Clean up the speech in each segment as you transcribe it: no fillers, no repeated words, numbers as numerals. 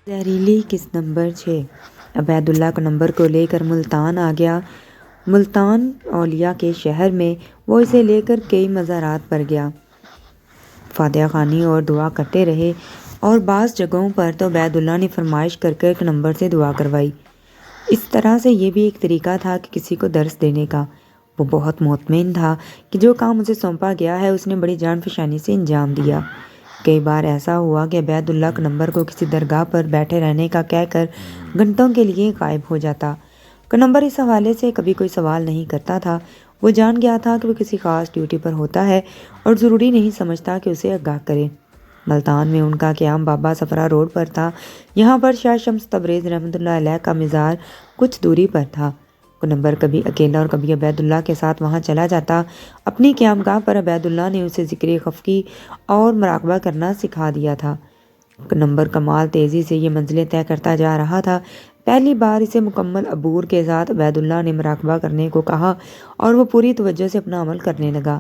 زہریلی قسط نمبر 6 عبید اللہ کا نمبر کو لے کر ملتان آ گیا۔ ملتان اولیاء کے شہر میں وہ اسے لے کر کئی مزارات پر گیا، فاتحہ خوانی اور دعا کرتے رہے، اور بعض جگہوں پر تو عبید اللہ نے فرمائش کر کر کنمبر سے دعا کروائی۔ اس طرح سے یہ بھی ایک طریقہ تھا کہ کسی کو درس دینے کا۔ وہ بہت مطمئن تھا کہ جو کام اسے سونپا گیا ہے اس نے بڑی جان فشانی سے انجام دیا۔ کئی بار ایسا ہوا کہ عبید اللہ کنمبر کو کسی درگاہ پر بیٹھے رہنے کا کہہ کر گھنٹوں کے لیے غائب ہو جاتا۔ کنمبر اس حوالے سے کبھی کوئی سوال نہیں کرتا تھا۔ وہ جان گیا تھا کہ وہ کسی خاص ڈیوٹی پر ہوتا ہے اور ضروری نہیں سمجھتا کہ اسے آگاہ کرے۔ ملتان میں ان کا قیام بابا صفرا روڈ پر تھا۔ یہاں پر شاہ شمس تبریز رحمۃ اللہ علیہ کا مزار کچھ دوری پر تھا۔ کنمبر کبھی اکیلا اور کبھی عبید اللہ کے ساتھ وہاں چلا جاتا۔ اپنی قیام گاہ پر عبید اللہ نے اسے ذکر خفقی اور مراقبہ کرنا سکھا دیا تھا۔ کنمبر کمال تیزی سے یہ منزلیں طے کرتا جا رہا تھا۔ پہلی بار اسے مکمل عبور کے ساتھ عبید اللہ نے مراقبہ کرنے کو کہا اور وہ پوری توجہ سے اپنا عمل کرنے لگا۔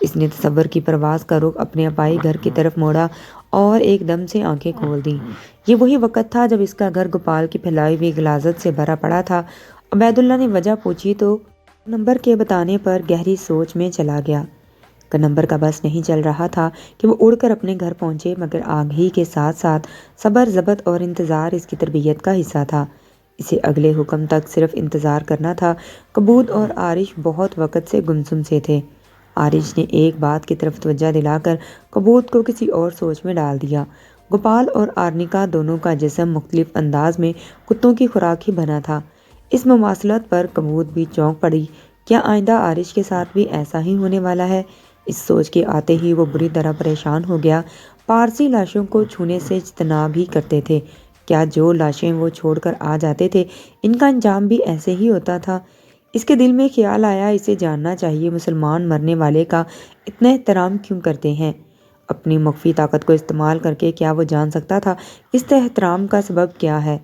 اس نے تصور کی پرواز کا رخ اپنے اپائی گھر کی طرف موڑا اور ایک دم سے آنکھیں کھول دیں۔ یہ وہی وقت تھا جب اس کا گھر گوپال کی پھیلائی ہوئی غلاظت سے بھرا پڑا تھا۔ عبید اللہ نے وجہ پوچھی تو کنمبر کے بتانے پر گہری سوچ میں چلا گیا۔ کنمبر کا بس نہیں چل رہا تھا کہ وہ اڑ کر اپنے گھر پہنچے، مگر آگہی کے ساتھ ساتھ صبر، ضبط اور انتظار اس کی تربیت کا حصہ تھا۔ اسے اگلے حکم تک صرف انتظار کرنا تھا۔ کبود اور عارش بہت وقت سے گمسم سے تھے۔ عارش نے ایک بات کی طرف توجہ دلا کر کبود کو کسی اور سوچ میں ڈال دیا۔ گوپال اور آرنیکا دونوں کا جسم مختلف انداز میں کتوں کی خوراک ہی بنا تھا۔ اس مماثلت پر کبود بھی چونک پڑی۔ کیا آئندہ عارش کے ساتھ بھی ایسا ہی ہونے والا ہے؟ اس سوچ کے آتے ہی وہ بری طرح پریشان ہو گیا۔ پارسی لاشوں کو چھونے سے اجتناب ہی کرتے تھے۔ کیا جو لاشیں وہ چھوڑ کر آ جاتے تھے ان کا انجام بھی ایسے ہی ہوتا تھا؟ اس کے دل میں خیال آیا، اسے جاننا چاہیے مسلمان مرنے والے کا اتنا احترام کیوں کرتے ہیں۔ اپنی مخفی طاقت کو استعمال کر کے کیا وہ جان سکتا تھا اس احترام کا سبب کیا ہے؟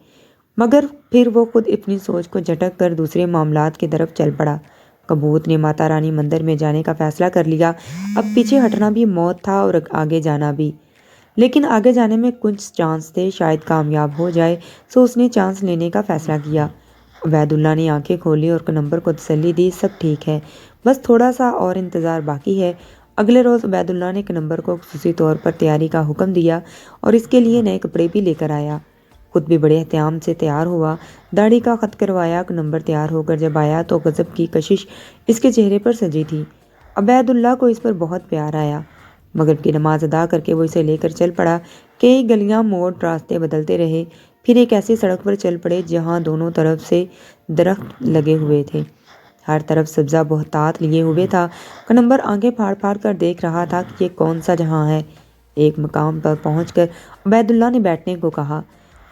مگر پھر وہ خود اپنی سوچ کو جھٹک کر دوسرے معاملات کی طرف چل پڑا۔ کبوت نے ماتا رانی مندر میں جانے کا فیصلہ کر لیا۔ اب پیچھے ہٹنا بھی موت تھا اور آگے جانا بھی، لیکن آگے جانے میں کچھ چانس تھے، شاید کامیاب ہو جائے، سو اس نے چانس لینے کا فیصلہ کیا۔ عبید اللہ نے آنکھیں کھولی اور کنمبر کو تسلی دی، سب ٹھیک ہے، بس تھوڑا سا اور انتظار باقی ہے۔ اگلے روز عبید اللہ نے کنمبر کو خصوصی طور پر تیاری کا حکم دیا اور اس کے لیے نئے کپڑے بھی لے کر آیا۔ خود بھی بڑے احتیاط سے تیار ہوا، داڑھی کا خط کروایا۔ کنمبر تیار ہو کر جب آیا تو غضب کی کشش اس کے چہرے پر سجی تھی۔ عبید اللہ کو اس پر بہت پیار آیا۔ مغرب کی نماز ادا کر کے وہ اسے لے کر چل پڑا۔ کئی گلیاں موڑ راستے بدلتے رہے، پھر ایک ایسی سڑک پر چل پڑے جہاں دونوں طرف سے درخت لگے ہوئے تھے، ہر طرف سبزہ بہتات لیے ہوئے تھا۔ کنمبر آنکھیں پھاڑ پھاڑ کر دیکھ رہا تھا کہ یہ کون سا جہاں ہے۔ ایک مقام پر پہنچ کر عبید اللہ نے بیٹھنے کو کہا۔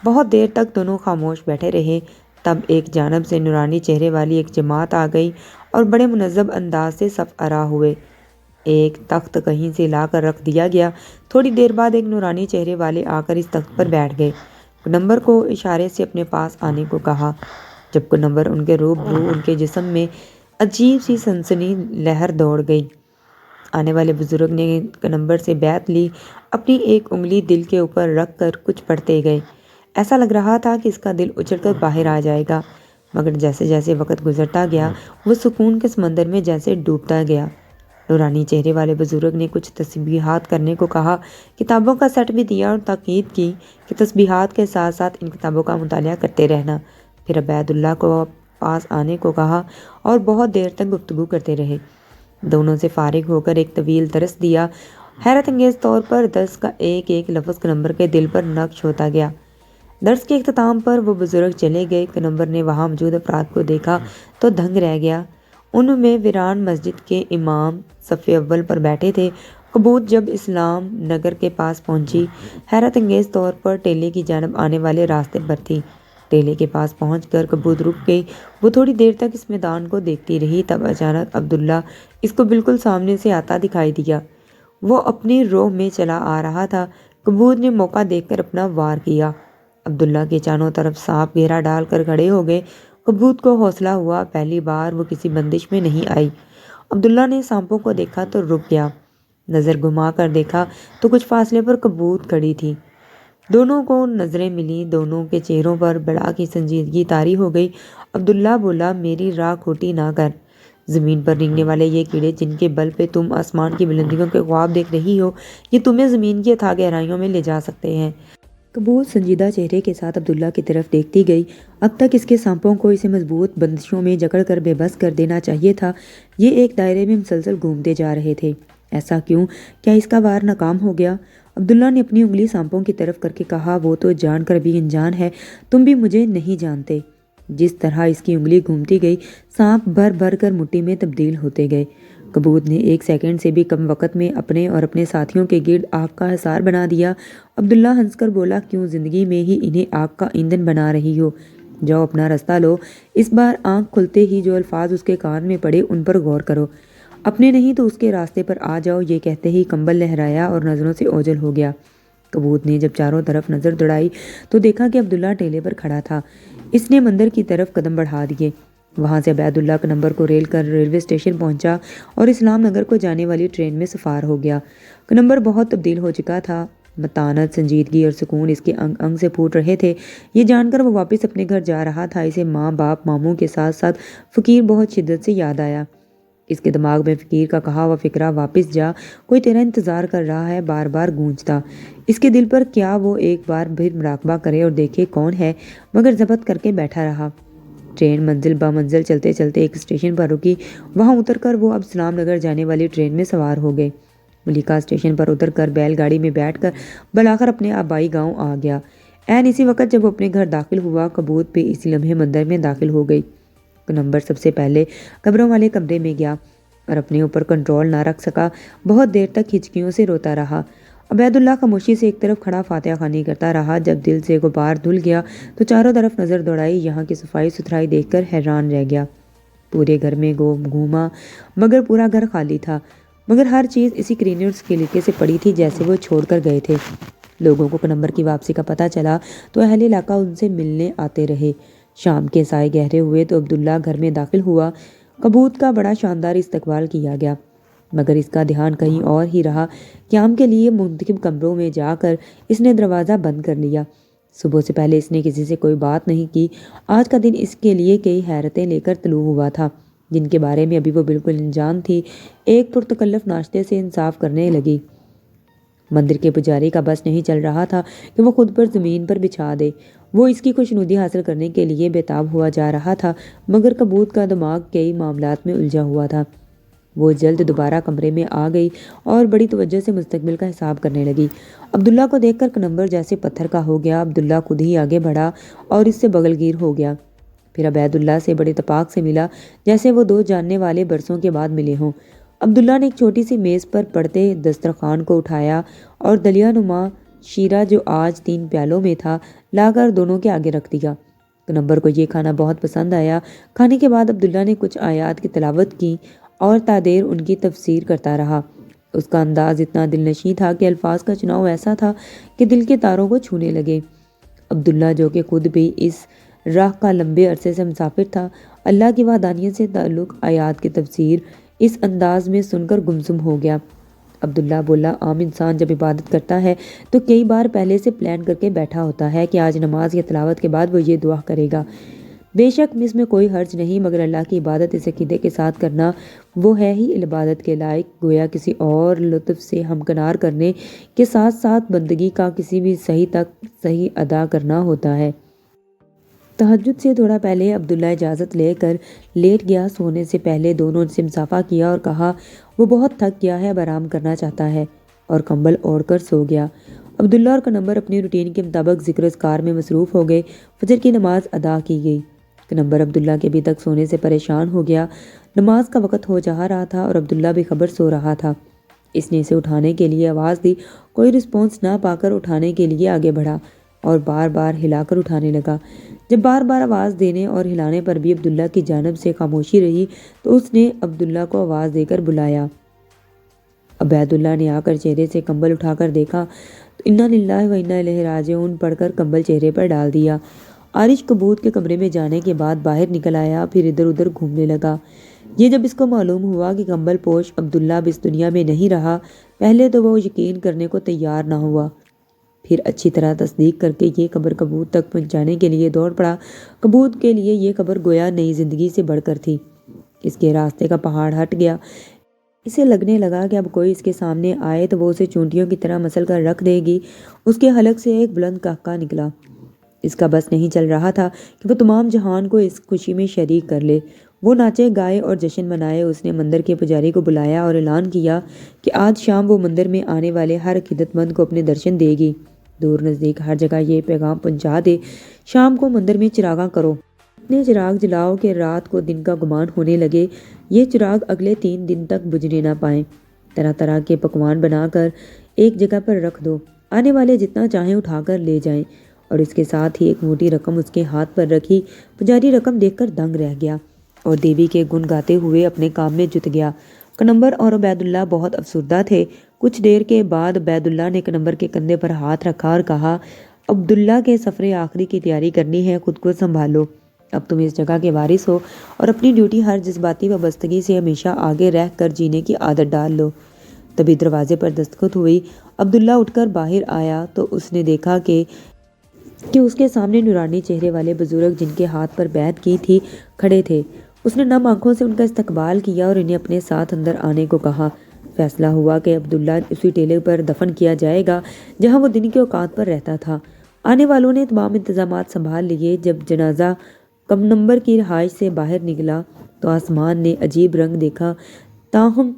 بہت دیر تک دونوں خاموش بیٹھے رہے۔ تب ایک جانب سے نورانی چہرے والی ایک جماعت آ گئی اور بڑے منظم انداز سے صف آرا ہوئے۔ ایک تخت کہیں سے لا کر رکھ دیا گیا۔ تھوڑی دیر بعد ایک نورانی چہرے والے آ کر اس تخت پر بیٹھ گئے۔ کنمبر کو اشارے سے اپنے پاس آنے کو کہا۔ جب کنمبر ان کے روبرو، ان کے جسم میں عجیب سی سنسنی لہر دوڑ گئی۔ آنے والے بزرگ نے کنمبر سے بیعت لی، اپنی ایک انگلی دل کے اوپر رکھ کر کچھ پڑھتے گئے۔ ایسا لگ رہا تھا کہ اس کا دل اچھل کر باہر آ جائے گا، مگر جیسے جیسے وقت گزرتا گیا وہ سکون کے سمندر میں جیسے ڈوبتا گیا۔ نورانی چہرے والے بزرگ نے کچھ تسبیحات کرنے کو کہا، کتابوں کا سیٹ بھی دیا اور تاکید کی کہ تسبیحات کے ساتھ ساتھ ان کتابوں کا مطالعہ کرتے رہنا۔ پھر عبید اللہ کو پاس آنے کو کہا اور بہت دیر تک گفتگو کرتے رہے۔ دونوں سے فارغ ہو کر ایک طویل درس دیا۔ حیرت انگیز طور پر درس کا ایک ایک لفظ کنمبر کے دل پر نقش ہوتا گیا۔ درس کے اختتام پر وہ بزرگ چلے گئے۔ کنمبر نے وہاں موجود افراد کو دیکھا تو دنگ رہ گیا۔ ان میں ویران مسجد کے امام صف اول پر بیٹھے تھے۔ کبود جب اسلام نگر کے پاس پہنچی، حیرت انگیز طور پر ٹیلے کی جانب آنے والے راستے پر تھی۔ ٹیلے کے پاس پہنچ کر کبود رک گئی۔ وہ تھوڑی دیر تک اس میدان کو دیکھتی رہی، تب اچانک عبداللہ اس کو بالکل سامنے سے آتا دکھائی دیا۔ وہ اپنی روح میں چلا آ رہا تھا۔ کبود نے موقع دیکھ کر اپنا وار کیا۔ عبداللہ کے چاروں طرف سانپ گھیرا ڈال کر کھڑے ہو گئے۔ کبود کو حوصلہ ہوا، پہلی بار وہ کسی بندش میں نہیں آئی۔ عبداللہ نے سانپوں کو دیکھا تو رک گیا۔ نظر گھما کر دیکھا تو کچھ فاصلے پر کبود کھڑی تھی۔ دونوں کو نظریں ملی، دونوں کے چہروں پر بڑا کی سنجیدگی طاری ہو گئی۔ عبداللہ بولا، میری راہ کھوٹی نہ کر۔ زمین پر رینگنے والے یہ کیڑے جن کے بل پہ تم آسمان کی بلندیوں کے خواب دیکھ رہی ہو، یہ تمہیں زمین کی اتھاہ گہرائیوں میں لے جا سکتے ہیں۔ کبوت سنجیدہ چہرے کے ساتھ عبداللہ کی طرف دیکھتی گئی۔ اب تک اس کے سانپوں کو اسے مضبوط بندشوں میں جکڑ کر بے بس کر دینا چاہیے تھا، یہ ایک دائرے میں مسلسل گھومتے جا رہے تھے۔ ایسا کیوں؟ کیا اس کا وار ناکام ہو گیا؟ عبداللہ نے اپنی انگلی سانپوں کی طرف کر کے کہا، وہ تو جان کر بھی انجان ہے، تم بھی مجھے نہیں جانتے۔ جس طرح اس کی انگلی گھومتی گئی، سانپ بھر بھر کر مٹی میں تبدیل ہوتے گئے۔ کبوت نے ایک سیکنڈ سے بھی کم وقت میں اپنے اور اپنے ساتھیوں کے گرد آگ کا حصار بنا دیا۔ عبداللہ ہنس کر بولا، کیوں زندگی میں ہی انہیں آگ کا ایندھن بنا رہی ہو؟ جاؤ اپنا رستہ لو۔ اس بار آنکھ کھلتے ہی جو الفاظ اس کے کان میں پڑے ان پر غور کرو، اپنے نہیں تو اس کے راستے پر آ جاؤ۔ یہ کہتے ہی کمبل لہرایا اور نظروں سے اوجھل ہو گیا۔ کبوت نے جب چاروں طرف نظر دوڑائی تو دیکھا کہ عبداللہ ٹیلے پر کھڑا تھا۔ اس نے مندر کی طرف قدم بڑھا دیے۔ وہاں سے عبید اللہ کا نمبر کو ریل کر ریلوے اسٹیشن پہنچا اور اسلام نگر کو جانے والی ٹرین میں سفار ہو گیا۔ نمبر بہت تبدیل ہو چکا تھا، متانت، سنجیدگی اور سکون اس کے انگ انگ سے پھوٹ رہے تھے۔ یہ جان کر وہ واپس اپنے گھر جا رہا تھا، اسے ماں باپ ماموں کے ساتھ ساتھ فقیر بہت شدت سے یاد آیا۔ اس کے دماغ میں فقیر کا کہا ہوا فقرہ، واپس جا، کوئی تیرا انتظار کر رہا ہے، بار بار گونجتا۔ اس کے دل پر کیا وہ ایک بار پھر مراقبہ کرے اور دیکھے کون ہے، مگر ضبط کر کے بیٹھا رہا۔ ٹرین منزل با منزل چلتے چلتے ایک اسٹیشن پر رکی، وہاں اتر کر وہ اب اسلام نگر جانے والی ٹرین میں سوار ہو گئے۔ ملیکا اسٹیشن پر اتر کر بیل گاڑی میں بیٹھ کر بلاخر اپنے آبائی گاؤں آ گیا۔ عین اسی وقت جب وہ اپنے گھر داخل ہوا، کبوت بھی اسی لمحے مندر میں داخل ہو گئی۔ نمبر سب سے پہلے قبروں والے کمرے میں گیا اور اپنے اوپر کنٹرول نہ رکھ سکا، بہت دیر تک ہچکیوں سے روتا رہا۔ عبید اللہ خاموشی سے ایک طرف کھڑا فاتحہ خوانی کرتا رہا۔ جب دل سے غبار دھل گیا تو چاروں طرف نظر دوڑائی، یہاں کی صفائی ستھرائی دیکھ کر حیران رہ گیا۔ پورے گھر میں گھوما مگر پورا گھر خالی تھا، مگر ہر چیز اسی کلینرز کے لکھے سے پڑی تھی جیسے وہ چھوڑ کر گئے تھے۔ لوگوں کو نمبر کی واپسی کا پتہ چلا تو اہل علاقہ ان سے ملنے آتے رہے۔ شام کے سائے گہرے ہوئے تو عبداللہ گھر میں داخل ہوا۔ کبوت کا بڑا شاندار استقبال کیا گیا، مگر اس کا دھیان کہیں اور ہی رہا۔ قیام کے لیے منتخب کمروں میں جا کر اس نے دروازہ بند کر لیا۔ صبح سے پہلے اس نے کسی سے کوئی بات نہیں کی۔ آج کا دن اس کے لیے کئی حیرتیں لے کر طلوع ہوا تھا جن کے بارے میں ابھی وہ بالکل انجان تھی۔ ایک پرتکلف ناشتے سے انصاف کرنے لگی۔ مندر کے پجاری کا بس نہیں چل رہا تھا کہ وہ خود پر زمین پر بچھا دے۔ وہ اس کی خوشنودی حاصل کرنے کے لیے بےتاب ہوا جا رہا تھا، مگر کبوت کا دماغ کئی معاملات میں الجھا ہوا تھا۔ وہ جلد دوبارہ کمرے میں آ گئی اور بڑی توجہ سے مستقبل کا حساب کرنے لگی۔ عبداللہ کو دیکھ کر کنمبر جیسے پتھر کا ہو گیا۔ عبداللہ خود ہی آگے بڑھا اور اس سے بغل گیر ہو گیا، پھر عبید اللہ سے بڑے اتفاق سے ملا جیسے وہ دو جاننے والے برسوں کے بعد ملے ہوں۔ عبداللہ نے ایک چھوٹی سی میز پر پڑتے دسترخوان کو اٹھایا اور دلیا نما شیرہ جو آج 3 پیالوں میں تھا لا کر دونوں کے آگے رکھ دیا۔ کنمبر کو یہ کھانا بہت پسند آیا۔ کھانے کے بعد عبداللہ نے کچھ آیات کی تلاوت کی اور تادیر ان کی تفسیر کرتا رہا۔ اس کا انداز اتنا دل نشیں تھا کہ الفاظ کا چناؤ ایسا تھا کہ دل کے تاروں کو چھونے لگے۔ عبداللہ جو کہ خود بھی اس راہ کا لمبے عرصے سے مسافر تھا، اللہ کی وحدانیت سے تعلق آیات کی تفسیر اس انداز میں سن کر گمسم ہو گیا۔ عبداللہ بولا، عام انسان جب عبادت کرتا ہے تو کئی بار پہلے سے پلان کر کے بیٹھا ہوتا ہے کہ آج نماز یا تلاوت کے بعد وہ یہ دعا کرے گا۔ بے شک اس میں کوئی حرج نہیں، مگر اللہ کی عبادت اس عقیدے کے ساتھ کرنا وہ ہے ہی عبادت کے لائق، گویا کسی اور لطف سے ہمکنار کرنے کے ساتھ ساتھ بندگی کا کسی بھی صحیح تک صحیح ادا کرنا ہوتا ہے۔ تہجد سے تھوڑا پہلے عبداللہ اجازت لے کر لیٹ گیا۔ سونے سے پہلے دونوں سے مصافحہ کیا اور کہا وہ بہت تھک گیا ہے، اب آرام کرنا چاہتا ہے، اور کمبل اوڑھ کر سو گیا۔ عبداللہ اور کنمبر اپنی روٹین کے مطابق ذکر اذکار میں مصروف ہو گئے۔ فجر کی نماز ادا کی گئی۔ کنمبر عبداللہ کے ابھی تک سونے سے پریشان ہو گیا۔ نماز کا وقت ہو جا رہا تھا اور عبداللہ بھی خبر سو رہا تھا۔ اس نے اسے اٹھانے کے لیے آواز دی، کوئی رسپانس نہ پا کر اٹھانے کے لیے آگے بڑھا اور بار بار ہلا کر اٹھانے لگا۔ جب بار بار آواز دینے اور ہلانے پر بھی عبداللہ کی جانب سے خاموشی رہی تو اس نے عبداللہ کو آواز دے کر بلایا۔ عبید اللہ نے آ کر چہرے سے کمبل اٹھا کر دیکھا تو انا للہ و انا الیہ راجعون پڑھ کر کمبل چہرے پر ڈال دیا۔ عارش کبوت کے کمرے میں جانے کے بعد باہر نکل آیا، پھر ادھر ادھر گھومنے لگا۔ یہ جب اس کو معلوم ہوا کہ کمبل پوش عبداللہ اب اس دنیا میں نہیں رہا، پہلے تو وہ یقین کرنے کو تیار نہ ہوا۔ پھر اچھی طرح تصدیق کر کے یہ خبر کبوت تک پہنچانے کے لیے دوڑ پڑا۔ کبوت کے لیے یہ خبر گویا نئی زندگی سے بڑھ کر تھی۔ اس کے راستے کا پہاڑ ہٹ گیا۔ اسے لگنے لگا کہ اب کوئی اس کے سامنے آئے تو وہ اسے چونٹیوں کی طرح مسل کر رکھ دے گی۔ اس کے حلق سے ایک بلند قہقہہ نکلا۔ اس کا بس نہیں چل رہا تھا کہ وہ تمام جہان کو اس خوشی میں شریک کر لے۔ وہ ناچے گائے اور جشن منائے۔ اس نے مندر کے پجاری کو بلایا اور اعلان کیا کہ آج شام وہ مندر میں آنے والے ہر عقیدت مند کو اپنے درشن دے گی۔ دور نزدیک ہر جگہ یہ پیغام پہنچا دے، شام کو مندر میں چراغاں کرو، اتنے چراغ جلاؤ کہ رات کو دن کا گمان ہونے لگے۔ یہ چراغ اگلے 3 دن تک بجھنے نہ پائیں۔ طرح طرح کے پکوان بنا کر ایک جگہ پر رکھ دو، آنے والے جتنا چاہیں اٹھا کر لے جائیں۔ اور اس کے ساتھ ہی ایک موٹی رقم اس کے ہاتھ پر رکھی۔ پجاری رقم دیکھ کر دنگ رہ گیا اور دیوی کے گن گاتے ہوئے اپنے کام میں جت گیا۔ کنمبر اور عبید اللہ بہت افسردہ تھے۔ کچھ دیر کے بعد عبید اللہ نے کنمبر کے کندھے پر ہاتھ رکھا اور کہا، عبداللہ کے سفر آخری کی تیاری کرنی ہے، خود کو سنبھالو۔ اب تم اس جگہ کے وارث ہو اور اپنی ڈیوٹی ہر جذباتی وابستگی سے ہمیشہ آگے رہ کر جینے کی عادت ڈال لو۔ تبھی دروازے پر دستخط ہوئی۔ عبداللہ اٹھ کر باہر آیا تو اس نے دیکھا کہ اس کے سامنے نورانی چہرے والے بزرگ جن کے ہاتھ پر بیعت کی تھی کھڑے تھے۔ اس نے نم آنکھوں سے ان کا استقبال کیا اور انہیں اپنے ساتھ اندر آنے کو کہا۔ فیصلہ ہوا کہ عبداللہ اسی ٹیلے پر دفن کیا جائے گا جہاں وہ دن کے اوقات پر رہتا تھا۔ آنے والوں نے تمام انتظامات سنبھال لیے۔ جب جنازہ کنمبر کی رہائش سے باہر نکلا تو آسمان نے عجیب رنگ دیکھا۔ تاہم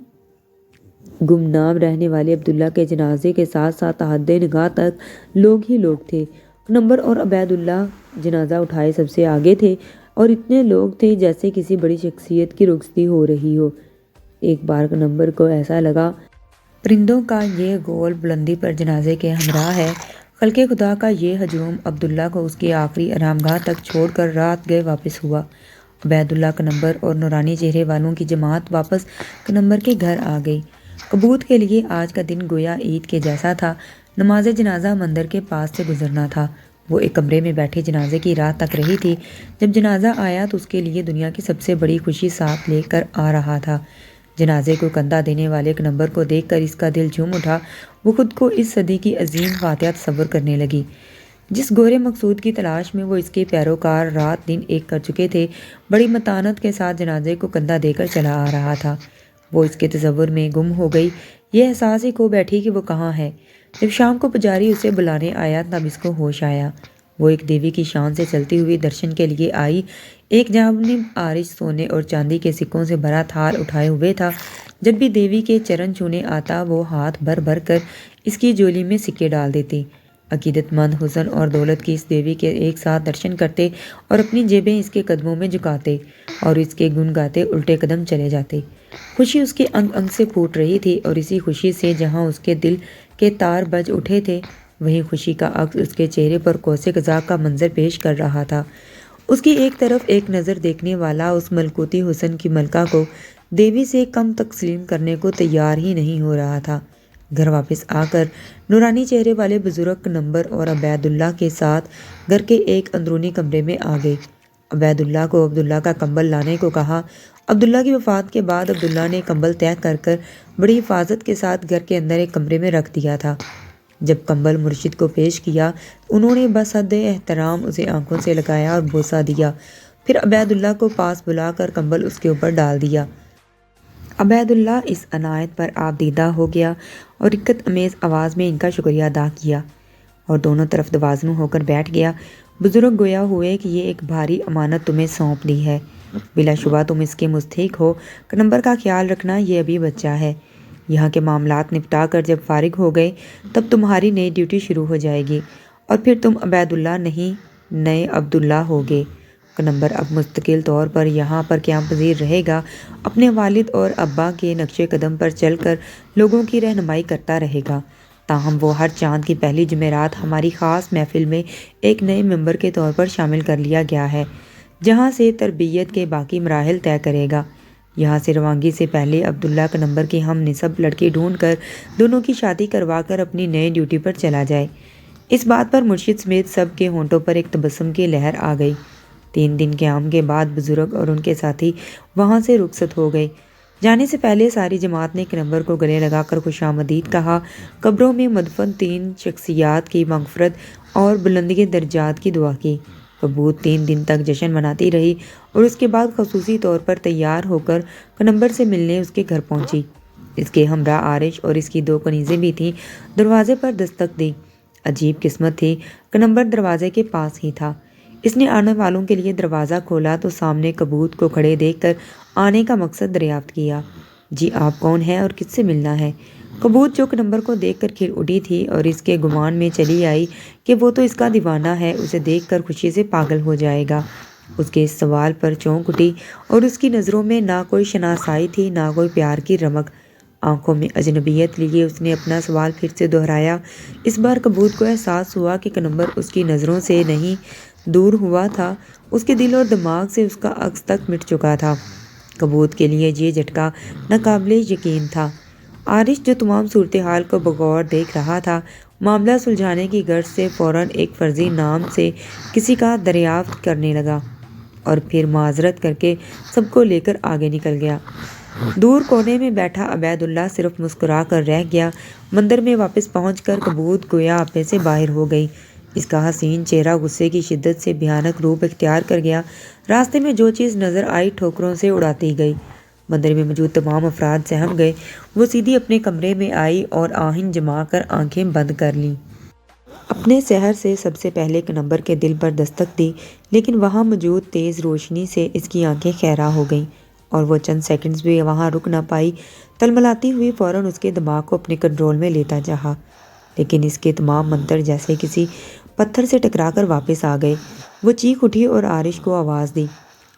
گمنام رہنے والے عبداللہ کے جنازے کے ساتھ ساتھ حد نگاہ تک لوگ ہی لوگ تھے۔ کنمبر اور عبید اللہ جنازہ اٹھائے سب سے آگے تھے اور اتنے لوگ تھے جیسے کسی بڑی شخصیت کی رخصتی ہو رہی ہو۔ ایک بار کنمبر کو ایسا لگا پرندوں کا یہ گول بلندی پر جنازے کے ہمراہ ہے۔ خلق خدا کا یہ ہجوم عبداللہ کو اس کی آخری آرام گاہ تک چھوڑ کر رات گئے واپس ہوا۔ عبید اللہ، کنمبر اور نورانی چہرے والوں کی جماعت واپس کنمبر کے گھر آ گئی۔ کبوت کے لیے آج کا دن گویا عید کے جیسا تھا۔ نماز جنازہ مندر کے پاس سے گزرنا تھا۔ وہ ایک کمرے میں بیٹھے جنازے کی رات تک رہی تھی۔ جب جنازہ آیا تو اس کے لیے دنیا کی سب سے بڑی خوشی ساتھ لے کر آ رہا تھا۔ جنازے کو کندھا دینے والے کنمبر کو دیکھ کر اس کا دل جھوم اٹھا۔ وہ خود کو اس صدی کی عظیم فاتحہ تصور کرنے لگی جس گورے مقصود کی تلاش میں وہ اس کے پیروکار رات دن ایک کر چکے تھے۔ بڑی متانت کے ساتھ جنازے کو کندھا دے کر چلا آ رہا تھا۔ وہ اس کے تصور میں گم ہو گئی۔ یہ احساس ہی کھو بیٹھی کہ وہ کہاں ہے۔ جب شام کو پجاری اسے بلانے آیا تب اس کو ہوش آیا۔ وہ ایک دیوی کی شان سے چلتی ہوئی درشن کے لیے آئی۔ ایک جانب آرش سونے اور چاندی کے سکوں سے بھرا تھال اٹھائے ہوئے تھا۔ جب بھی دیوی کے چرن چھونے آتا وہ ہاتھ بھر بھر کر اس کی جولی میں سکے ڈال دیتی۔ عقیدت مند حسن اور دولت کی اس دیوی کے ایک ساتھ درشن کرتے اور اپنی جیبیں اس کے قدموں میں جھکاتے اور اس کے گن گاتے الٹے قدم چلے جاتے۔ خوشی اس کے انگ انگ سے پھوٹ رہی تھی اور اسی خوشی سے جہاں اس کے دل کے تار بج اٹھے تھے وہیں خوشی کا عکس اس کے چہرے پر قوس قزح کا منظر پیش کر رہا تھا۔ اس کی ایک طرف ایک نظر دیکھنے والا اس ملکوتی حسن کی ملکہ کو دیوی سے کم تسلیم کرنے کو تیار ہی نہیں ہو رہا تھا۔ گھر واپس آ کر نورانی چہرے والے بزرگ کنمبر اور عبید اللہ کے ساتھ گھر کے ایک اندرونی کمرے میں آ گئے۔ عبید اللہ کو عبداللہ کا کمبل لانے کو کہا۔ عبداللہ کی وفات کے بعد عبداللہ نے کمبل طے کر کر بڑی حفاظت کے ساتھ گھر کے اندر ایک کمرے میں رکھ دیا تھا۔ جب کمبل مرشد کو پیش کیا انہوں نے بس حد احترام اسے آنکھوں سے لگایا اور بوسہ دیا۔ پھر عبید اللہ کو پاس بلا کر کمبل اس کے اوپر ڈال دیا۔ عبید اللہ اس عنایت پر آبدیدہ ہو گیا اور رقت امیز آواز میں ان کا شکریہ ادا کیا اور دونوں طرف دوازنوں ہو کر بیٹھ گیا۔ بزرگ گویا ہوئے کہ یہ ایک بھاری امانت تمہیں سونپ دی ہے، بلا شبہ تم اس کے مستحق ہو۔ کنمبر کا خیال رکھنا، یہ ابھی بچہ ہے۔ یہاں کے معاملات نپٹا کر جب فارغ ہو گئے تب تمہاری نئی ڈیوٹی شروع ہو جائے گی اور پھر تم عبید اللہ نہیں نئے عبداللہ ہوگے۔ کنمبر اب مستقل طور پر یہاں پر قیام پذیر رہے گا، اپنے والد اور ابا کے نقش قدم پر چل کر لوگوں کی رہنمائی کرتا رہے گا۔ تاہم وہ ہر چاند کی پہلی جمعرات ہماری خاص محفل میں ایک نئے ممبر کے طور پر شامل کر لیا گیا ہے، جہاں سے تربیت کے باقی مراحل طے کرے گا۔ یہاں سے روانگی سے پہلے عبداللہ کنمبر کی ہم نسب لڑکی ڈھونڈ کر دونوں کی شادی کروا کر اپنی نئی ڈیوٹی پر چلا جائے۔ اس بات پر مرشد سمیت سب کے ہونٹوں پر ایک تبسم کی لہر آ گئی۔ 3 دن قیام کے بعد بزرگ اور ان کے ساتھی وہاں سے رخصت ہو گئے۔ جانے سے پہلے ساری جماعت نے ایک نمبر کو گلے لگا کر خوش آمدید کہا۔ قبروں میں مدفن 3 شخصیات کی مغفرت اور بلندی درجات کی دعا کی۔ کبوت 3 دن تک جشن مناتی رہی اور اس کے بعد خصوصی طور پر تیار ہو کر کنمبر سے ملنے اس کے گھر پہنچی۔ اس کے ہمراہ عارش اور اس کی 2 کنیزیں بھی تھیں۔ دروازے پر دستک دی۔ عجیب قسمت تھی، کنمبر دروازے کے پاس ہی تھا۔ اس نے آنے والوں کے لیے دروازہ کھولا تو سامنے کبوت کو کھڑے دیکھ کر آنے کا مقصد دریافت کیا۔ جی آپ کون ہیں اور کس سے ملنا ہے؟ کبوت جو کنمبر کو دیکھ کر کھل اٹھی تھی اور اس کے گمان میں چلی آئی کہ وہ تو اس کا دیوانہ ہے، اسے دیکھ کر خوشی سے پاگل ہو جائے گا۔ اس کے اس سوال پر چونک اٹھی اور اس کی نظروں میں نہ کوئی شناسائی تھی نہ کوئی پیار کی رمق۔ آنکھوں میں اجنبیت لیے اس نے اپنا سوال پھر سے دہرایا۔ اس بار کبوت کو احساس ہوا کہ کنمبر اس کی نظروں سے نہیں دور ہوا تھا، اس کے دل اور دماغ سے اس کا عکس تک مٹ چکا تھا۔ کبوت کے لیے یہ جھٹکا ناقابل یقین تھا۔ عارش جو تمام صورتحال کو بغور دیکھ رہا تھا، معاملہ سلجھانے کی غرض سے فوراً ایک فرضی نام سے کسی کا دریافت کرنے لگا اور پھر معذرت کر کے سب کو لے کر آگے نکل گیا۔ دور کونے میں بیٹھا عبید اللہ صرف مسکرا کر رہ گیا۔ مندر میں واپس پہنچ کر کبوت گویا اپنے سے باہر ہو گئی۔ اس کا حسین چہرہ غصے کی شدت سے بھیانک روپ اختیار کر گیا۔ راستے میں جو چیز نظر آئی ٹھوکروں سے اڑاتی گئی۔ مندر میں موجود تمام افراد سہم گئے۔ وہ سیدھی اپنے کمرے میں آئی اور آہن جما کر آنکھیں بند کر لیں۔ اپنے سحر سے سب سے پہلے کنمبر کے دل پر دستک دی، لیکن وہاں موجود تیز روشنی سے اس کی آنکھیں خیرہ ہو گئیں اور وہ چند سیکنڈز بھی وہاں رک نہ پائی۔ تلملاتی ہوئی فوراً اس کے دماغ کو اپنے کنٹرول میں لیتا چاہا، لیکن اس کے تمام منتر جیسے کسی پتھر سے ٹکرا کر واپس آ گئے۔ وہ چیخ اٹھی اور عارش کو آواز دی۔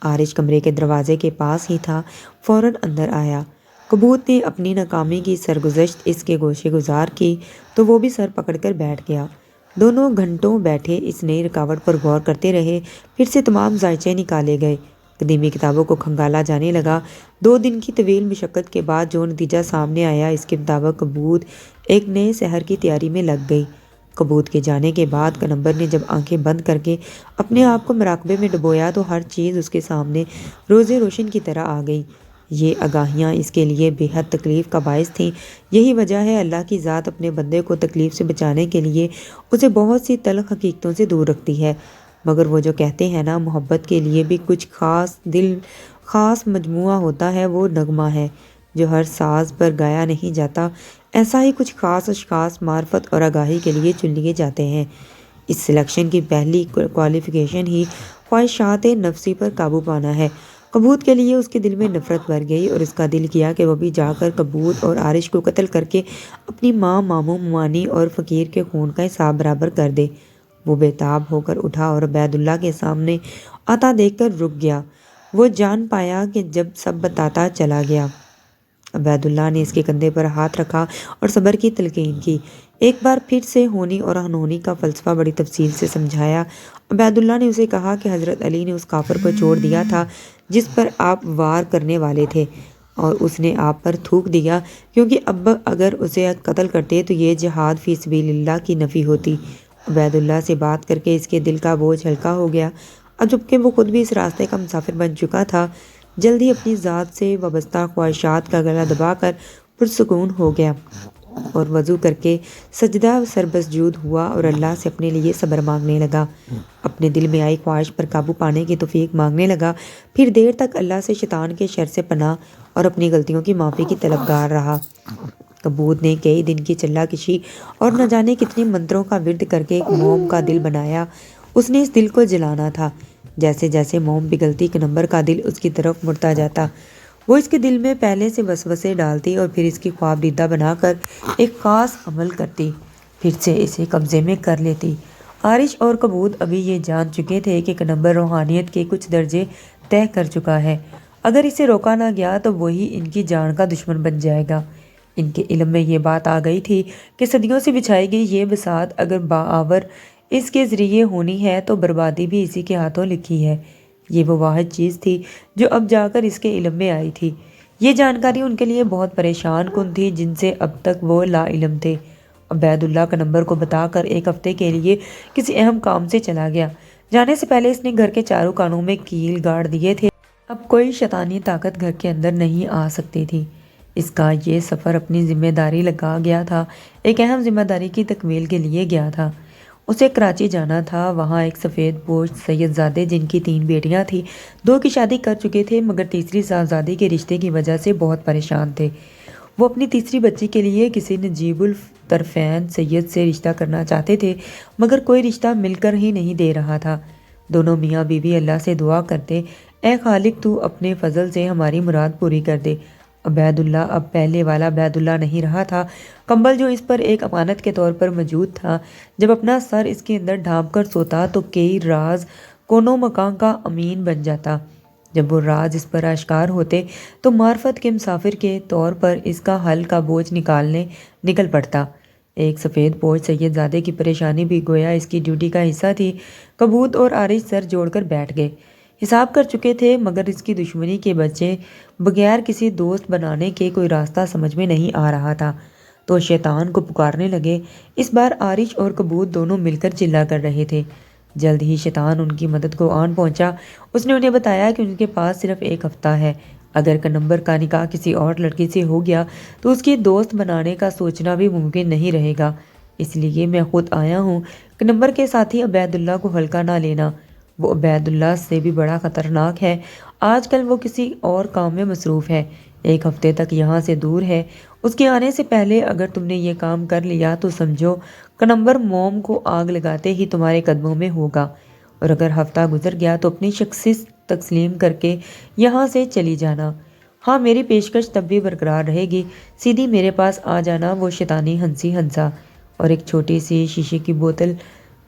عارش کمرے کے دروازے کے پاس ہی تھا، فوراً اندر آیا۔ کبوت نے اپنی ناکامی کی سرگزشت اس کے گوشے گزار کی تو وہ بھی سر پکڑ کر بیٹھ گیا۔ دونوں گھنٹوں بیٹھے اس نئی رکاوٹ پر غور کرتے رہے، پھر سے تمام ذائچے نکالے گئے۔ قدیمی کتابوں کو کھنگالا جانے لگا۔ 2 دن کی طویل مشقت کے بعد جو نتیجہ سامنے آیا، اس کے مطابق کبوت ایک نئے سحر کی تیاری میں لگ گئی۔ کبوت کے جانے کے بعد کنمبر نے جب آنکھیں بند کر کے اپنے آپ کو مراقبے میں ڈبویا تو ہر چیز اس کے سامنے روز روشن کی طرح آ گئی۔ یہ آگاہیاں اس کے لیے بے حد تکلیف کا باعث تھیں۔ یہی وجہ ہے اللہ کی ذات اپنے بندے کو تکلیف سے بچانے کے لیے اسے بہت سی تلخ حقیقتوں سے دور رکھتی ہے، مگر وہ جو کہتے ہیں نا، محبت کے لیے بھی کچھ خاص مجموعہ ہوتا ہے، وہ نغمہ ہے جو ہر ساز پر گایا نہیں جاتا۔ ایسا ہی کچھ خاص اشخاص معرفت اور آگاہی کے لیے چن لیے جاتے ہیں۔ اس سلیکشن کی پہلی کوالیفیکیشن ہی خواہشات نفسی پر قابو پانا ہے۔ کبوت کے لیے اس کے دل میں نفرت بھر گئی اور اس کا دل کیا کہ وہ بھی جا کر کبوت اور عارش کو قتل کر کے اپنی ماں، ماموں، ممانی اور فقیر کے خون کا حساب برابر کر دے۔ وہ بے تاب ہو کر اٹھا اور عبید اللہ کے سامنے آتا دیکھ کر رک گیا۔ وہ جان پایا کہ جب سب بتاتا چلا گیا۔ عبید اللہ نے اس کے کندھے پر ہاتھ رکھا اور صبر کی تلقین کی۔ ایک بار پھر سے ہونی اور انہونی کا فلسفہ بڑی تفصیل سے سمجھایا۔ عبید اللہ نے اسے کہا کہ حضرت علی نے اس کافر کو چھوڑ دیا تھا جس پر آپ وار کرنے والے تھے، اور اس نے آپ پر تھوک دیا، کیونکہ اب اگر اسے قتل کرتے تو یہ جہاد فی سبیل اللہ کی نفی ہوتی۔ عبید اللہ سے بات کر کے اس کے دل کا بوجھ ہلکا ہو گیا، اور جبکہ وہ خود بھی اس راستے کا مسافر بن چکا تھا، جلدی اپنی ذات سے وابستہ خواہشات کا گلا دبا کر پرسکون ہو گیا اور وضو کر کے سجدہ سربسجود ہوا اور اللہ سے اپنے لیے صبر مانگنے لگا، اپنے دل میں آئی خواہش پر قابو پانے کی توفیق مانگنے لگا، پھر دیر تک اللہ سے شیطان کے شر سے پناہ اور اپنی غلطیوں کی معافی کی طلبگار رہا۔ کبوت نے کئی دن کی چلہ کشی اور نہ جانے کتنے منتروں کا ورد کر کے ایک موم کا دل بنایا۔ اس نے اس دل کو جلانا تھا۔ جیسے جیسے موم پگھلتی کنمبر کا دل اس کی طرف مڑتا جاتا، وہ اس کے دل میں پہلے سے وسوسے ڈالتی اور پھر اس کی خواب دیدہ بنا کر ایک خاص عمل کرتی، پھر سے اسے قبضے میں کر لیتی۔ عارش اور کبوت ابھی یہ جان چکے تھے کہ کنمبر روحانیت کے کچھ درجے طے کر چکا ہے۔ اگر اسے روکا نہ گیا تو وہی ان کی جان کا دشمن بن جائے گا۔ ان کے علم میں یہ بات آ گئی تھی کہ صدیوں سے بچھائی گئی یہ بساط اگر باآور اس کے ذریعے ہونی ہے تو بربادی بھی اسی کے ہاتھوں لکھی ہے۔ یہ وہ واحد چیز تھی جو اب جا کر اس کے علم میں آئی تھی۔ یہ جانکاری ان کے لیے بہت پریشان کن تھی، جن سے اب تک وہ لا علم تھے۔ عبید اللہ کنمبر کو بتا کر 1 ہفتے کے لیے کسی اہم کام سے چلا گیا۔ جانے سے پہلے اس نے گھر کے چاروں کانوں میں کیل گاڑ دیے تھے اب کوئی شیطانی طاقت گھر کے اندر نہیں آ سکتی تھی۔ اس کا یہ سفر اپنی ذمہ داری لگا گیا تھا، ایک اہم ذمہ داری کی تکمیل کے لیے گیا تھا۔ اسے کراچی جانا تھا۔ وہاں ایک سفید پوش سید زادے جن کی 3 بیٹیاں تھیں، 2 کی شادی کر چکے تھے مگر تیسری صاحبزادی کے رشتے کی وجہ سے بہت پریشان تھے۔ وہ اپنی تیسری بچی کے لیے کسی نجیب الطرفین سید سے رشتہ کرنا چاہتے تھے مگر کوئی رشتہ مل کر ہی نہیں دے رہا تھا۔ دونوں میاں بیوی اللہ سے دعا کرتے، اے خالق تو اپنے فضل سے ہماری مراد پوری کر دے۔ عبید اللہ اب پہلے والا عبید اللہ نہیں رہا تھا۔ کمبل جو اس پر ایک امانت کے طور پر موجود تھا، جب اپنا سر اس کے اندر ڈھانپ کر سوتا تو کئی راز کونوں مکان کا امین بن جاتا۔ جب وہ راز اس پر آشکار ہوتے تو معرفت کے مسافر کے طور پر اس کا حل کا بوجھ نکل پڑتا۔ ایک سفید پوش سید زادے کی پریشانی بھی گویا اس کی ڈیوٹی کا حصہ تھی۔ کبوت اور عارش سر جوڑ کر بیٹھ گئے، حساب کر چکے تھے مگر اس کی دشمنی کے بچے بغیر کسی دوست بنانے کے کوئی راستہ سمجھ میں نہیں آ رہا تھا تو شیطان کو پکارنے لگے۔ اس بار عارش اور کبوت دونوں مل کر چلا کر رہے تھے۔ جلد ہی شیطان ان کی مدد کو آن پہنچا۔ اس نے انہیں بتایا کہ ان کے پاس صرف 1 ہفتہ ہے۔ اگر کنمبر کا نکاح کسی اور لڑکی سے ہو گیا تو اس کی دوست بنانے کا سوچنا بھی ممکن نہیں رہے گا۔ اس لیے میں خود آیا ہوں۔ کنمبر کے ساتھی عبید اللہ کو ہلکا نہ لینا، وہ عبید اللہ سے بھی بڑا خطرناک ہے۔ آج کل وہ کسی اور کام میں مصروف ہے، 1 ہفتے تک یہاں سے دور ہے۔ اس کے آنے سے پہلے اگر تم نے یہ کام کر لیا تو سمجھو کنمبر موم کو آگ لگاتے ہی تمہارے قدموں میں ہوگا، اور اگر ہفتہ گزر گیا تو اپنی شخصیت تسلیم کر کے یہاں سے چلی جانا۔ ہاں، میری پیشکش تب بھی برقرار رہے گی، سیدھی میرے پاس آ جانا۔ وہ شیطانی ہنسا اور ایک چھوٹی سی شیشے کی بوتل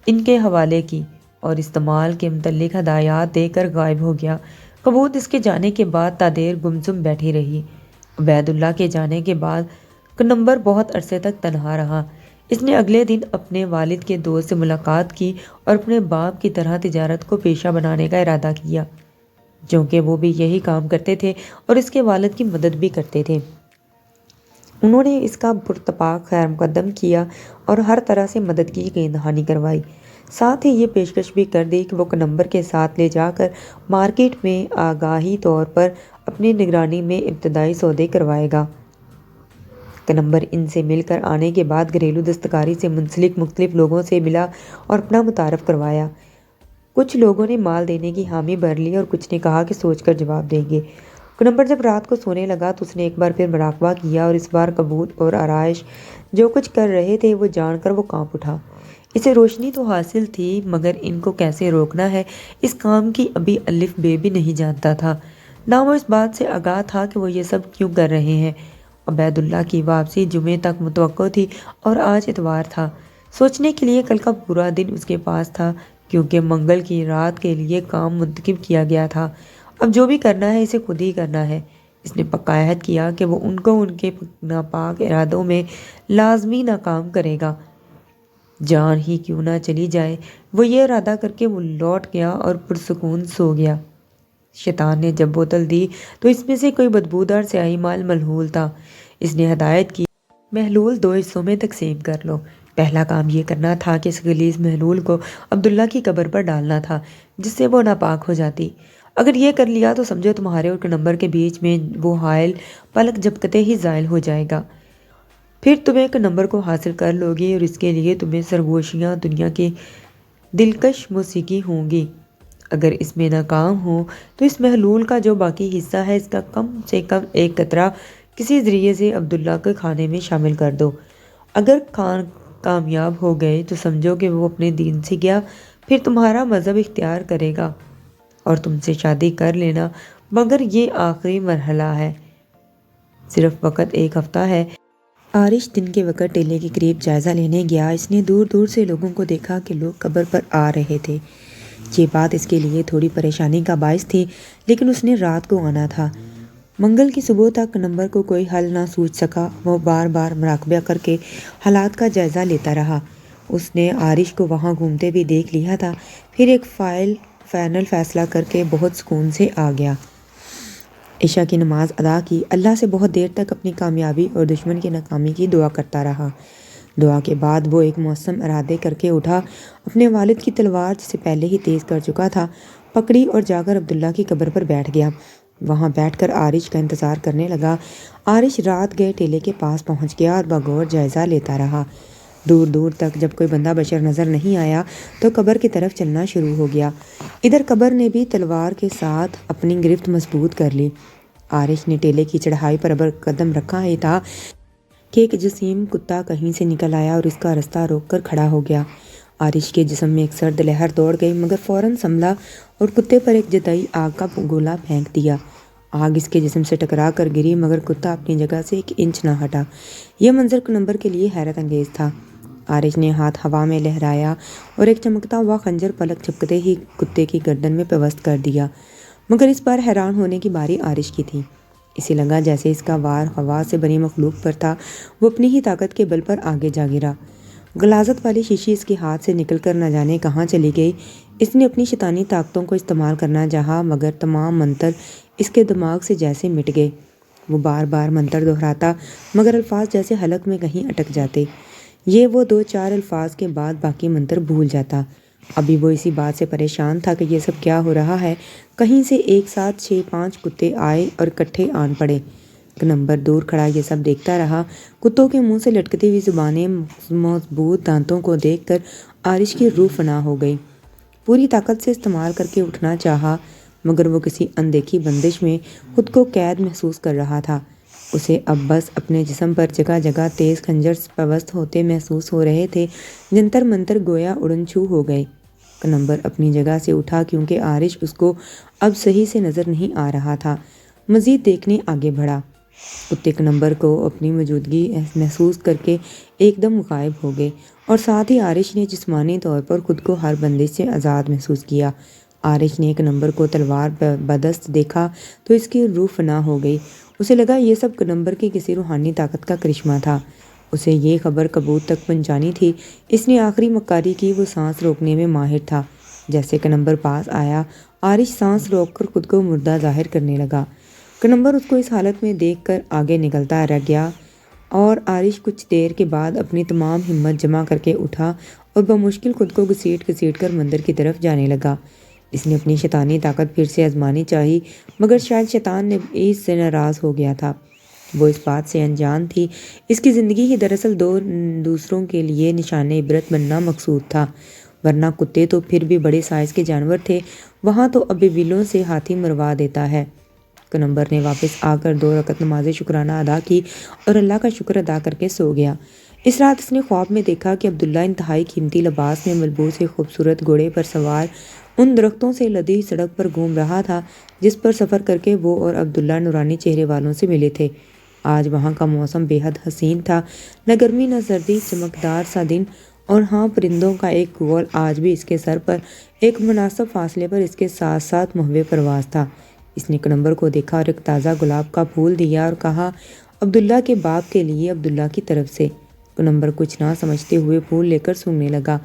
ان کے حوالے کی اور استعمال کے متعلق ہدایات دے کر غائب ہو گیا۔ کبوت اس کے جانے کے بعد تادیر گمسم بیٹھی رہی۔ عبید اللہ کے جانے کے بعد کنمبر بہت عرصے تک تنہا رہا۔ اس نے اگلے دن اپنے والد کے دوست سے ملاقات کی اور اپنے باپ کی طرح تجارت کو پیشہ بنانے کا ارادہ کیا، چونکہ وہ بھی یہی کام کرتے تھے اور اس کے والد کی مدد بھی کرتے تھے۔ انہوں نے اس کا پراتفاق خیر مقدم کیا اور ہر طرح سے مدد کی یقین دہانی کروائی۔ ساتھ ہی یہ پیشکش بھی کر دی کہ وہ کنمبر کے ساتھ لے جا کر مارکیٹ میں آگاہی طور پر اپنی نگرانی میں ابتدائی سودے کروائے گا۔ کنمبر ان سے مل کر آنے کے بعد گھریلو دستکاری سے منسلک مختلف لوگوں سے ملا اور اپنا متعارف کروایا۔ کچھ لوگوں نے مال دینے کی حامی بھر لی اور کچھ نے کہا کہ سوچ کر جواب دیں گے۔ کنمبر جب رات کو سونے لگا تو اس نے ایک بار پھر مراقبہ کیا اور اس بار کبوت اور آرائش جو کچھ کر رہے تھے وہ جان کر وہ کانپ اٹھا۔ اسے روشنی تو حاصل تھی مگر ان کو کیسے روکنا ہے اس کام کی ابھی الف بے بھی نہیں جانتا تھا، نہ وہ اس بات سے آگاہ تھا کہ وہ یہ سب کیوں کر رہے ہیں۔ عبید اللہ کی واپسی جمعے تک متوقع تھی اور آج اتوار تھا۔ سوچنے کے لیے کل کا پورا دن اس کے پاس تھا کیونکہ منگل کی رات کے لیے کام منتخب کیا گیا تھا۔ اب جو بھی کرنا ہے اسے خود ہی کرنا ہے۔ اس نے پکا عہد کیا کہ وہ ان کو ان کے ناپاک ارادوں میں لازمی ناکام کرے گا، جان ہی کیوں نہ چلی جائے۔ وہ یہ ارادہ کر کے وہ لوٹ گیا اور پرسکون سو گیا۔ شیطان نے جب بوتل دی تو اس میں سے کوئی بدبودار سیاہی مال محلول تھا۔ اس نے ہدایت کی، محلول 2 حصوں میں تقسیم کر لو۔ پہلا کام یہ کرنا تھا کہ اس خلیص محلول کو عبداللہ کی قبر پر ڈالنا تھا جس سے وہ ناپاک ہو جاتی۔ اگر یہ کر لیا تو سمجھو تمہارے اور کنمبر کے بیچ میں وہ حائل پلک جھپکتے ہی زائل ہو جائے گا۔ پھر تمہیں کنمبر کو حاصل کر لو گی اور اس کے لیے تمہیں سرگوشیاں دنیا کی دلکش موسیقی ہوں گی۔ اگر اس میں ناکام ہو تو اس محلول کا جو باقی حصہ ہے اس کا کم سے کم 1 قطرہ کسی ذریعے سے عبداللہ کے کھانے میں شامل کر دو۔ اگر کامیاب ہو گئے تو سمجھو کہ وہ اپنے دین سے گیا، پھر تمہارا مذہب اختیار کرے گا اور تم سے شادی کر لینا، مگر یہ آخری مرحلہ ہے، صرف وقت 1 ہفتہ ہے۔ عارش دن کے وقت ٹیلے کے قریب جائزہ لینے گیا۔ اس نے دور دور سے لوگوں کو دیکھا کہ لوگ قبر پر آ رہے تھے۔ یہ بات اس کے لیے تھوڑی پریشانی کا باعث تھی لیکن اس نے رات کو آنا تھا۔ منگل کی صبح تک کنمبر کو کوئی حل نہ سوچ سکا۔ وہ بار بار مراقبہ کر کے حالات کا جائزہ لیتا رہا۔ اس نے عارش کو وہاں گھومتے بھی دیکھ لیا تھا، پھر ایک فائنل فیصلہ کر کے بہت سکون سے آ گیا۔ عشاء کی نماز ادا کی، اللہ سے بہت دیر تک اپنی کامیابی اور دشمن کی ناکامی کی دعا کرتا رہا۔ دعا کے بعد وہ ایک مؤثر ارادے کر کے اٹھا، اپنے والد کی تلوار جسے پہلے ہی تیز کر چکا تھا پکڑی اور جا کر عبداللہ کی قبر پر بیٹھ گیا۔ وہاں بیٹھ کر عارش کا انتظار کرنے لگا۔ عارش رات گئے ٹیلے کے پاس پہنچ گیا اور بغور جائزہ لیتا رہا۔ دور دور تک جب کوئی بندہ بشر نظر نہیں آیا تو قبر کی طرف چلنا شروع ہو گیا۔ ادھر قبر نے بھی تلوار کے ساتھ اپنی گرفت مضبوط کر لی۔ عارش نے ٹیلے کی چڑھائی پر ابر قدم رکھا ہی تھا کہ ایک جسیم کتا کہیں سے نکل آیا اور اس کا رستہ روک کر کھڑا ہو گیا۔ عارش کے جسم میں ایک سرد لہر دوڑ گئی مگر فوراً سنبھلا اور کتے پر ایک جدائی آگ کا گولا پھینک دیا۔ آگ اس کے جسم سے ٹکرا کر گری مگر کتا اپنی جگہ سے 1 انچ نہ ہٹا۔ یہ منظر کنمبر کے لیے حیرت انگیز تھا۔ عارش نے ہاتھ ہوا میں لہرایا اور ایک چمکتا ہوا خنجر پلک جھپکتے ہی کتے کی گردن میں پیوست کر دیا، مگر اس بار حیران ہونے کی باری عارش کی تھی۔ اسے لگا جیسے اس کا وار ہوا سے بنی مخلوق پر تھا۔ وہ اپنی ہی طاقت کے بل پر آگے جا گرا۔ غلاظت والی شیشی اس کے ہاتھ سے نکل کر نہ جانے کہاں چلی گئی۔ اس نے اپنی شیطانی طاقتوں کو استعمال کرنا چاہا مگر تمام منتر اس کے دماغ سے جیسے مٹ گئے۔ وہ بار بار منتر دہراتا مگر الفاظ جیسے حلق میں کہیں اٹک جاتے۔ یہ وہ 2-4 الفاظ کے بعد باقی منتر بھول جاتا۔ ابھی وہ اسی بات سے پریشان تھا کہ یہ سب کیا ہو رہا ہے۔ کہیں سے ایک ساتھ 6-5 کتے آئے اور اکٹھے آن پڑے۔ کنمبر دور کھڑا یہ سب دیکھتا رہا۔ کتوں کے منہ سے لٹکتی ہوئی زبانیں، مضبوط دانتوں کو دیکھ کر عارش کی روح فنا ہو گئی۔ پوری طاقت سے استعمال کر کے اٹھنا چاہا مگر وہ کسی اندیکھی بندش میں خود کو قید محسوس کر رہا تھا۔ اسے اب بس اپنے جسم پر جگہ جگہ تیز خنجر پیوست ہوتے محسوس ہو رہے تھے۔ جنتر منتر گویا اڑن چھو ہو گئے۔ کنمبر اپنی جگہ سے اٹھا کیونکہ عارش اس کو اب صحیح سے نظر نہیں آ رہا تھا۔ مزید دیکھنے آگے بڑھا۔ کتے کنمبر کو اپنی موجودگی محسوس کر کے ایک دم غائب ہو گئے اور ساتھ ہی عارش نے جسمانی طور پر خود کو ہر بندش سے آزاد محسوس کیا۔ عارش نے کنمبر کو تلوار بدست دیکھا تو اس کی روح فنا ہو گئی۔ اسے لگا یہ سب کنمبر کی کسی روحانی طاقت کا کرشمہ تھا۔ اسے یہ خبر کبوت تک پہنچانی تھی۔ اس نے آخری مکاری کی۔ وہ سانس روکنے میں ماہر تھا۔ جیسے کنمبر پاس آیا عارش سانس روک کر خود کو مردہ ظاہر کرنے لگا۔ کنمبر اس کو اس حالت میں دیکھ کر آگے نکلتا رہ گیا اور عارش کچھ دیر کے بعد اپنی تمام ہمت جمع کر کے اٹھا اور بمشکل خود کو گھسیٹ گھسیٹ کر مندر کی طرف جانے لگا۔ اس نے اپنی شیطانی طاقت پھر سے آزمانی چاہی مگر شاید شیطان نے اس سے ناراض ہو گیا تھا۔ وہ اس بات سے انجان تھی اس کی زندگی ہی دراصل دوسروں کے لیے نشان عبرت بننا مقصود تھا، ورنہ کتے تو پھر بھی بڑے سائز کے جانور تھے، وہاں تو ابیبیلوں سے ہاتھی مروا دیتا ہے۔ کنمبر نے واپس آ کر 2 رکعت نماز شکرانہ ادا کی اور اللہ کا شکر ادا کر کے سو گیا۔ اس رات اس نے خواب میں دیکھا کہ عبداللہ انتہائی قیمتی لباس میں ملبوس ایک خوبصورت گھوڑے پر سوار ان درختوں سے لدی سڑک پر گھوم رہا تھا جس پر سفر کر کے وہ اور عبداللہ نورانی چہرے والوں سے ملے تھے۔ آج وہاں کا موسم بے حد حسین تھا، نہ گرمی نہ سردی، چمکدار سا دن، اور ہاں پرندوں کا ایک غول آج بھی اس کے سر پر ایک مناسب فاصلے پر اس کے ساتھ ساتھ محو پرواز تھا۔ اس نے کنمبر کو دیکھا اور ایک تازہ گلاب کا پھول دیا اور کہا، عبداللہ کے باپ کے لیے، عبداللہ کی طرف سے۔ کنمبر کچھ نہ سمجھتے ہوئے پھول لے کر سونگنے لگا۔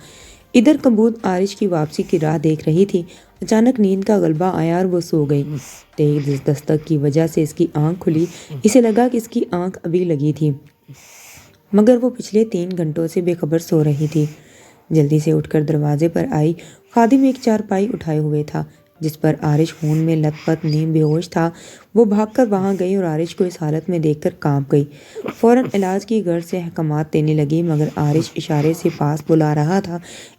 ادھر کبوت عارش کی واپسی کی راہ دیکھ رہی تھی۔ اچانک نیند کا غلبہ آیا اور وہ سو گئی۔ تیز دستک کی وجہ سے اس کی آنکھ کھلی۔ اسے لگا کہ اس کی آنکھ ابھی لگی تھی مگر وہ پچھلے 3 گھنٹوں سے بے خبر سو رہی تھی۔ جلدی سے اٹھ کر دروازے پر آئی۔ خادم ایک چارپائی اٹھائے ہوئے تھا جس پر عارش خون میں لت پت نیم بے ہوش تھا۔ وہ بھاگ کر وہاں گئی اور عارش کو اس حالت میں دیکھ کر کانپ گئی۔ فوراً علاج کی غرض سے احکامات دینے لگی مگر عارش اشارے سے پاس بلا رہا تھا۔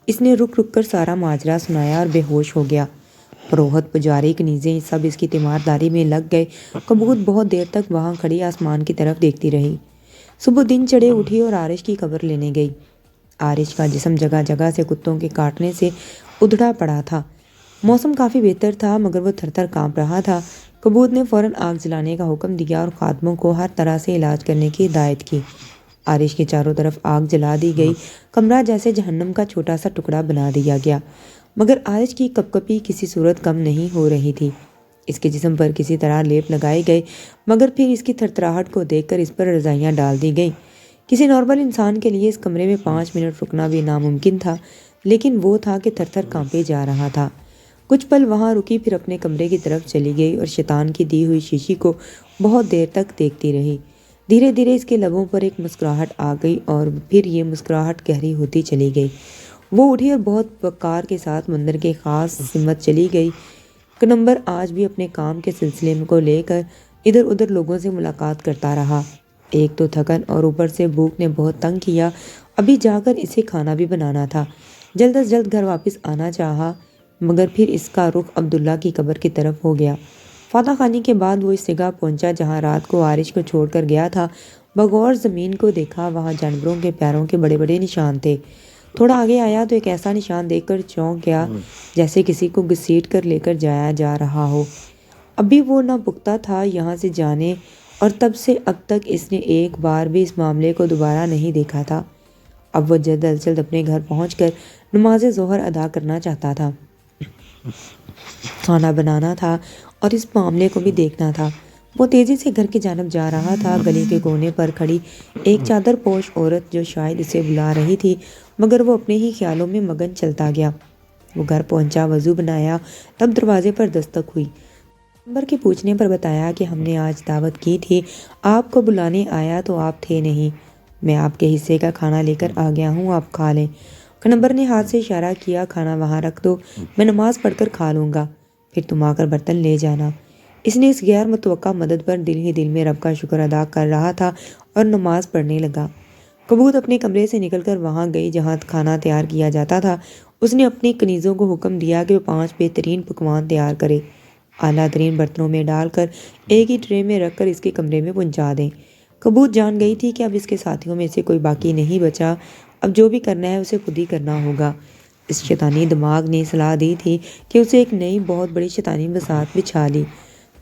اس نے رک رک کر سارا ماجرا سنایا اور بے ہوش ہو گیا۔ پروہت، پجاری، کنیزیں سب اس کی تیمارداری میں لگ گئے۔ کبوت بہت دیر تک وہاں کھڑی آسمان کی طرف دیکھتی رہی۔ صبح دن چڑھے اٹھی اور عارش کی خبر لینے گئی۔ عارش کا جسم جگہ جگہ سے کتوں کے کاٹنے سے ادھڑا پڑا تھا۔ موسم کافی بہتر تھا مگر وہ تھر تھر کانپ رہا تھا۔ کبوت نے فوراً آگ جلانے کا حکم دیا اور خادموں کو ہر طرح سے علاج کرنے کی ہدایت کی۔ عارش کے چاروں طرف آگ جلا دی گئی۔ کمرہ جیسے جہنم کا چھوٹا سا ٹکڑا بنا دیا گیا مگر عارش کی کپکپی کسی صورت کم نہیں ہو رہی تھی۔ اس کے جسم پر کسی طرح لیپ لگائے گئے مگر پھر اس کی تھرتھراہٹ کو دیکھ کر اس پر رضائیاں ڈال دی گئیں۔ کسی نارمل انسان کے لیے اس کمرے میں 5 منٹ رکنا بھی ناممکن تھا لیکن وہ تھا کہ تھر تھر کانپے جا رہا تھا۔ کچھ پل وہاں رکی پھر اپنے کمرے کی طرف چلی گئی اور شیطان کی دی ہوئی شیشی کو بہت دیر تک دیکھتی رہی۔ دھیرے دھیرے اس کے لبوں پر ایک مسکراہٹ آ گئی اور پھر یہ مسکراہٹ گہری ہوتی چلی گئی۔ وہ اٹھی اور بہت وقار کے ساتھ مندر کے خاص سمت چلی گئی۔ کنمبر آج بھی اپنے کام کے سلسلے کو لے کر ادھر ادھر لوگوں سے ملاقات کرتا رہا۔ ایک تو تھکن اور اوپر سے بھوک نے بہت تنگ کیا، ابھی جا کر اسے کھانا بھی بنانا تھا۔ جلد از جلد گھر واپس آنا چاہا، مگر پھر اس کا رخ عبداللہ کی قبر کی طرف ہو گیا۔ فاتح خانی کے بعد وہ اس جگہ پہنچا جہاں رات کو عارش کو چھوڑ کر گیا تھا۔ بغور زمین کو دیکھا، وہاں جانوروں کے پیروں کے بڑے بڑے نشان تھے۔ تھوڑا آگے آیا تو ایک ایسا نشان دیکھ کر چونک گیا جیسے کسی کو گھسیٹ کر لے کر جایا جا رہا ہو۔ اب بھی وہ نہ پختہ تھا یہاں سے جانے، اور تب سے اب تک اس نے ایک بار بھی اس معاملے کو دوبارہ نہیں دیکھا تھا۔ اب وہ جلد از جلد اپنے گھر پہنچ کر نماز ظہر ادا کرنا چاہتا تھا، کھانا بنانا تھا اور اس معاملے کو بھی دیکھنا تھا۔ وہ تیزی سے گھر کی جانب جا رہا تھا۔ گلی کے کونے پر کھڑی ایک چادر پوش عورت جو شاید اسے بلا رہی تھی، مگر وہ اپنے ہی خیالوں میں مگن چلتا گیا۔ وہ گھر پہنچا، وضو بنایا، تب دروازے پر دستک ہوئی۔ نمبر کے پوچھنے پر بتایا کہ ہم نے آج دعوت کی تھی، آپ کو بلانے آیا تو آپ تھے نہیں، میں آپ کے حصے کا کھانا لے کر آ گیا ہوں، آپ کھا لیں۔ کنمبر نے ہاتھ سے اشارہ کیا، کھانا وہاں رکھ دو، میں نماز پڑھ کر کھا لوں گا، پھر تم آ کر برتن لے جانا۔ اس نے اس غیر متوقع مدد پر دل ہی دل میں رب کا شکر ادا کر رہا تھا اور نماز پڑھنے لگا۔ کبوت اپنے کمرے سے نکل کر وہاں گئی جہاں کھانا تیار کیا جاتا تھا۔ اس نے اپنی کنیزوں کو حکم دیا کہ وہ 5 بہترین پکوان تیار کرے، اعلیٰ ترین برتنوں میں ڈال کر ایک ہی ٹرے میں رکھ کر اس کے کمرے میں پہنچا دیں۔ کبوت جان گئی تھی کہ اب اس کے ساتھیوں میں سے کوئی باقی نہیں بچا، اب جو بھی کرنا ہے اسے خود ہی کرنا ہوگا۔ اس شیطانی دماغ نے صلاح دی تھی کہ اسے ایک نئی بہت بڑی شیطانی بساط بچھا لی۔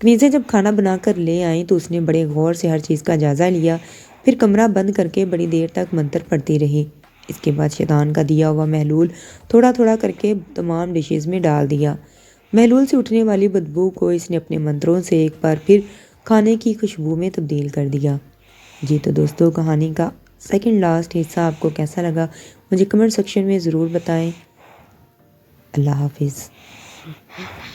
کنیزیں جب کھانا بنا کر لے آئیں تو اس نے بڑے غور سے ہر چیز کا جائزہ لیا، پھر کمرہ بند کر کے بڑی دیر تک منتر پڑھتی رہی۔ اس کے بعد شیطان کا دیا ہوا محلول تھوڑا تھوڑا کر کے تمام ڈشز میں ڈال دیا۔ محلول سے اٹھنے والی بدبو کو اس نے اپنے منتروں سے ایک بار پھر کھانے کی خوشبو میں تبدیل کر دیا۔ جی تو دوستو، کہانی کا سیکنڈ لاسٹ حصہ آپ کو کیسا لگا مجھے کمنٹ سیکشن میں ضرور بتائیں۔ اللہ حافظ۔